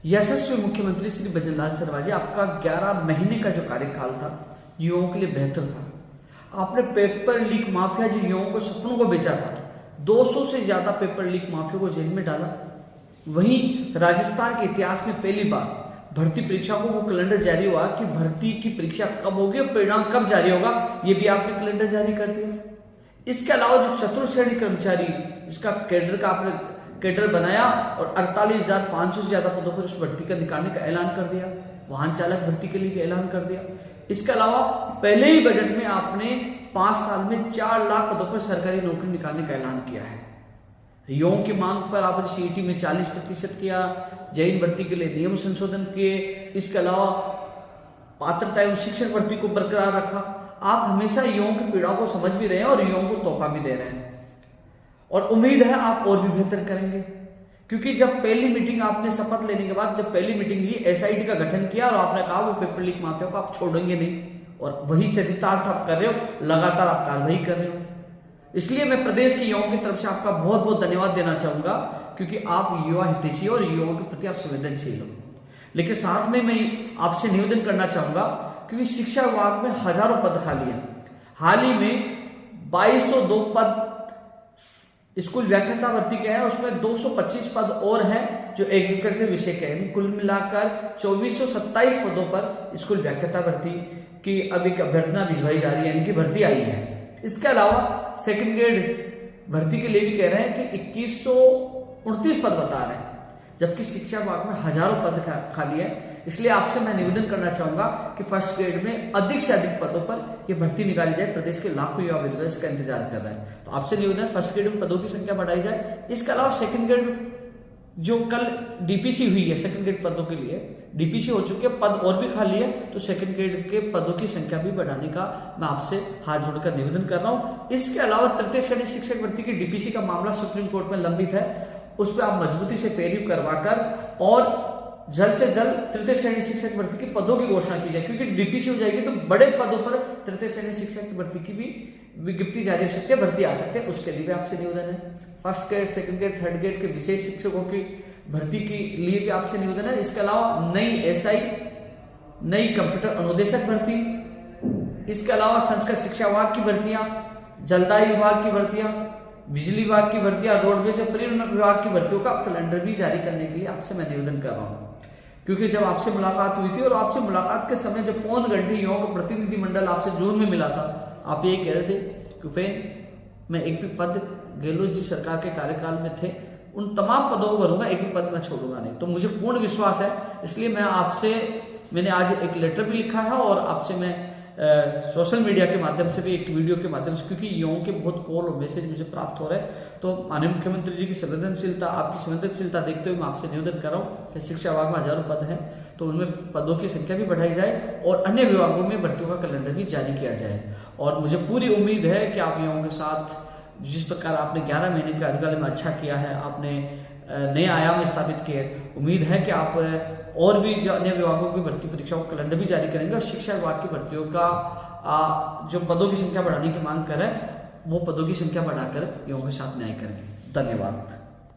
यशस्वी मुख्यमंत्री श्री भजनलाल शर्मा जी, आपका 11 महीने का जो कार्यकाल था युवाओं के लिए बेहतर था। आपने पेपर लीक माफिया जो युवाओं को सपनों को बेचा था, 200 से ज्यादा पेपर लीक माफिया को जेल में डाला। वहीं राजस्थान के इतिहास में पहली बार भर्ती परीक्षाओं को कैलेंडर जारी हुआ कि भर्ती की परीक्षा कब होगी और परिणाम कब जारी होगा, ये भी आपने कैलेंडर जारी कर दिया। इसके अलावा जो चतुर्थ श्रेणी कर्मचारी जिसका कैडर का आपने कैडर बनाया और 48,500 से ज्यादा पदों पर उस भर्ती का निकालने का ऐलान कर दिया। वाहन चालक भर्ती के लिए भी ऐलान कर दिया। इसके अलावा पहले ही बजट में आपने 5 साल में 4 लाख पदों पर सरकारी नौकरी निकालने का ऐलान किया है। युवाओं की मांग पर आपने सीईटी में 40% किया, जैन भर्ती के लिए नियम संशोधन किए। इसके अलावा पात्रता एवं शिक्षक भर्ती को बरकरार रखा। आप हमेशा युवाओं की पीड़ाओं को समझ भी रहे हैं और युवाओं को तोहफा भी दे रहे हैं और उम्मीद है आप और भी बेहतर करेंगे, क्योंकि जब पहली मीटिंग आपने शपथ लेने के बाद जब पहली मीटिंग ली, एसआईटी का गठन किया और आपने कहा वो पेपर लीक माफिया को आप छोड़ेंगे नहीं, और वही चरितार्थ आप कर रहे हो, लगातार आप कार्रवाई कर रहे हो। इसलिए मैं प्रदेश के युवाओं की तरफ से आपका बहुत बहुत धन्यवाद देना चाहूंगा, क्योंकि आप युवा हितैषी और युवाओं के प्रति आप संवेदनशील हो। लेकिन साथ में मैं आपसे निवेदन करना चाहूंगा, क्योंकि शिक्षा विभाग में हजारों पद खाली हैं। हाल ही में 2202 पद स्कूल व्याख्याता भर्ती के हैं, उसमें 225 पद और हैं जो एग्रीकल्चर विषय के हैं। कुल मिलाकर 2427 पदों पर स्कूल व्याख्याता भर्ती की अभी अभ्यर्थना भिजवाई जा रही है, यानी कि भर्ती आई है। इसके अलावा सेकंड ग्रेड भर्ती के लिए भी कह रहे हैं कि 2129 पद बता रहे हैं, जबकि शिक्षा विभाग में हजारों पद खाली है। इसलिए आपसे मैं निवेदन करना चाहूंगा कि फर्स्ट ग्रेड में अधिक से अधिक पदों पर यह भर्ती निकाली जाए। प्रदेश के लाखों युवा बेरोजगार इसका इंतजार कर रहे हैं, तो आपसे निवेदन फर्स्ट ग्रेड में पदों की संख्या बढ़ाई जाए। इसके अलावा सेकंड ग्रेड जो कल डीपीसी हुई है, सेकंड ग्रेड पदों के लिए डीपीसी हो चुके हैं, पद और भी खाली है, तो सेकंड ग्रेड के पदों की संख्या भी बढ़ाने का मैं आपसे हाथ जोड़कर निवेदन कर रहा हूं। इसके अलावा तृतीय श्रेणी शिक्षक भर्ती की डीपीसी का मामला सुप्रीम कोर्ट में लंबित है, उस पर आप मजबूती से पैरवी करवाकर और जल्द से जल्द तृतीय श्रेणी शिक्षक भर्ती के पदों की घोषणा की जाए, क्योंकि डीपीसी हो जाएगी तो बड़े पदों पर तृतीय श्रेणी शिक्षक की भर्ती की भी विज्ञप्ति जारी हो सकती है, भर्ती आ सकती है। उसके लिए भी आपसे निवेदन है। First grade, second grade, third grade के विशेष शिक्षकों की भर्ती के लिए भी आपसे निवेदन है। इसके अलावा नई एसआई, नई कंप्यूटर अनुदेशक भर्ती, इसके अलावा संस्कृत शिक्षा विभाग की भर्तियां, जलदाय विभाग की भर्तियां, बिजली विभाग की भर्तियां, रोडवेज और परिवहन विभाग की भर्तियों का कैलेंडर भी जारी करने के लिए आपसे मैं निवेदन कर रहा हूं। क्योंकि जब आपसे मुलाकात हुई थी और आपसे मुलाकात के समय जब 5 घंटे युवाओं का प्रतिनिधिमंडल आपसे जून में मिला था, आप यही कह रहे थे कि उपेन मैं एक भी पद गहलोत जी सरकार के कार्यकाल में थे उन तमाम पदों को भरूंगा, एक भी पद मैं छोड़ूंगा नहीं। तो मुझे पूर्ण विश्वास है, इसलिए मैंने आज एक लेटर भी लिखा है और आपसे मैं सोशल मीडिया के माध्यम से भी एक वीडियो के माध्यम से, क्योंकि युवाओं के बहुत कॉल और मैसेज मुझे प्राप्त हो रहे हैं, तो माननीय मुख्यमंत्री जी की संवेदनशीलता, आपकी संवेदनशीलता देखते हुए मैं आपसे निवेदन कर रहा हूँ कि शिक्षा विभाग में हजारों पद हैं, तो उनमें पदों की संख्या भी बढ़ाई जाए और अन्य विभागों में भर्तियों का कैलेंडर भी जारी किया जाए। और मुझे पूरी उम्मीद है कि आप युवाओं के साथ जिस प्रकार आपने 11 महीने के कार्यकाल में अच्छा किया है, आपने नए आयाम स्थापित किए, उम्मीद है कि आप और भी जो अन्य विभागों की भर्ती परीक्षाओं का कैलेंडर भी जारी करेंगे और शिक्षा विभाग की भर्तियों का जो पदों की संख्या बढ़ाने की मांग करें वो पदों की संख्या बढ़ाकर युवाओं के साथ न्याय करेंगे। धन्यवाद।